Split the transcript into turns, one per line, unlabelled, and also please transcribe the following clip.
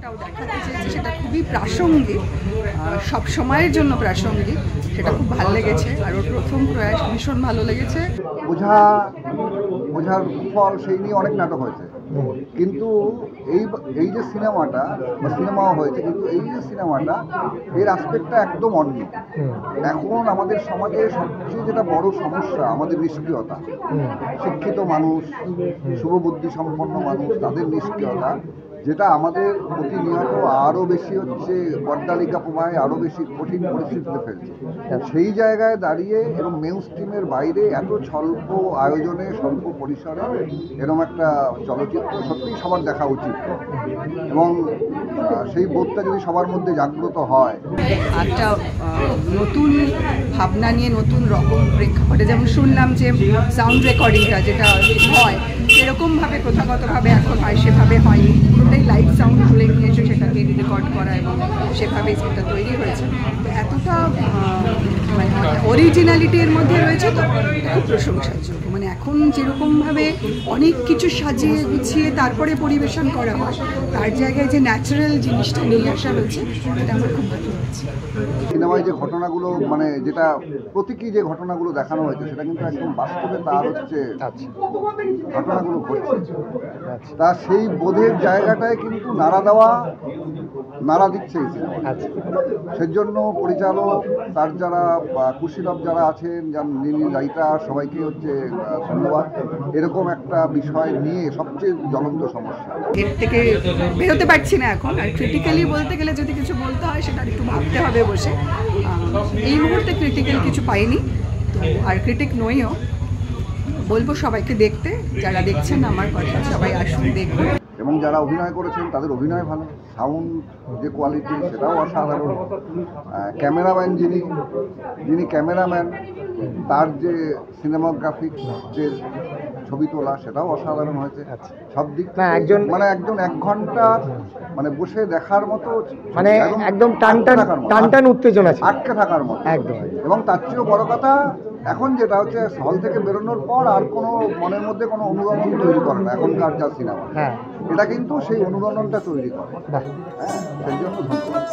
ওটাও দেখাতে চেয়েছে, সেটা খুবই প্রাসঙ্গিক, সব সময়ের জন্য প্রাসঙ্গিক। সেটা খুব ভালো লেগেছে, আর ওর প্রথম প্রয়াস ভীষণ ভালো লেগেছে।
বোঝার ফল সেই নিয়ে অনেক নাটক হয়েছে, কিন্তু এই যে সিনেমাটা বা সিনেমাও হয়েছে, কিন্তু এই যে সিনেমাটা এর অ্যাসপেক্টটা একদম অন্য। এখন আমাদের সমাজে সবচেয়ে যেটা বড় সমস্যা আমাদের নিষ্ক্রিয়তা। শিক্ষিত মানুষ, শুভবুদ্ধি সম্পন্ন মানুষ, তাদের নিষ্ক্রিয়তা, যেটা আমাদের প্রতিনিয়ত আরও বেশি হচ্ছে গড্ডালিকা প্রবাহে আরও বেশি কঠিন পরিস্থিতিতে ফেলছে। সেই জায়গায় দাঁড়িয়ে এবং মেইন স্ট্রিমের বাইরে এত স্বল্প আয়োজনে স্বল্প পরিসরে এরকম একটা চলচ্চিত্র সত্যিই সবার দেখা উচিত, এবং সেই বোধটা যদি সবার মধ্যে জাগ্রত হয়।
একটা নতুন ভাবনা নিয়ে নতুন রকম প্রেক্ষাপটে, যেমন শুনলাম যে সাউন্ড রেকর্ডিংটা যেটা হয় সেরকমভাবে প্রথাগতভাবে এখন হয়, সেভাবে হয়নি। পুরোটাই লাইভ সাউন্ড তুলে নিয়ে এসে সেটাকে রেকর্ড করা এবং সেভাবেই সেটা তৈরি হয়েছে। এতটা মানে অরিজিনালিটির মধ্যে রয়েছে, তো খুব প্রশংসার যোগ্য। মানে এখন যেরকমভাবে অনেক কিছু সাজিয়ে গুছিয়ে তারপরে পরিবেশন করা হয়, তার জায়গায় যে ন্যাচারাল জিনিসটা নিয়ে আসা হয়েছে, এটা আমার খুব ভালো লাগছে।
সিনেমায় যে ঘটনাগুলো, মানে যেটা প্রতীকী যে ঘটনাগুলো দেখানো হয়েছে, সেটা কিন্তু একদম বাস্তবে তার হচ্ছে ঘটনাগুলো ঘটছে। তা সেই বোধের জায়গাটায় কিন্তু নাড়া দিচ্ছে এই সিনেমা। সেজন্য পরিচালক, তার যারা কুশীলব যারা আছেন, যিনি রাইটার, সবাইকে হচ্ছে ধন্যবাদ। এরকম একটা বিষয় নিয়ে সবচেয়ে জ্বলন্ত সমস্যা,
এর থেকে বেরোতে পারছি না এখন। আর ক্রিটিক্যালি বলতে গেলে যদি কিছু বলতে হয়, সেটা একটু ভাবতে হবে বসে। এই মুহূর্তে ক্রিটিক্যাল কিছু পাইনি, আর ক্রিটিক নইও। বলবো সবাইকে দেখতে, যারা দেখছেন আমার কথা, সবাই আসুন দেখুন।
এবং যারা অভিনয় করেছেন তাদের অভিনয় ভালো, সাউন্ড যে কোয়ালিটি সেটাও অসাধারণ। ক্যামেরাম্যান যিনি ক্যামেরাম্যান, তার যে সিনেমাগ্রাফিক যে ছবি তোলা, সেটাও অসাধারণ হয়েছে। সব দিক একজন 1 ঘন্টা মানে বসে দেখার মতো,
মানে একদম টান উত্তেজনা,
আটকে থাকার মতো একদম। এবং তার চেয়েও বড় কথা, এখন যেটা হচ্ছে হল থেকে বেরোনোর পর আর কোনো মনের মধ্যে কোনো অনুরণন তৈরি করে না এখনকার যা সিনেমা। এটা কিন্তু সেই অনুরণনটা তৈরি করে। সেই জন্য ধন্যবাদ।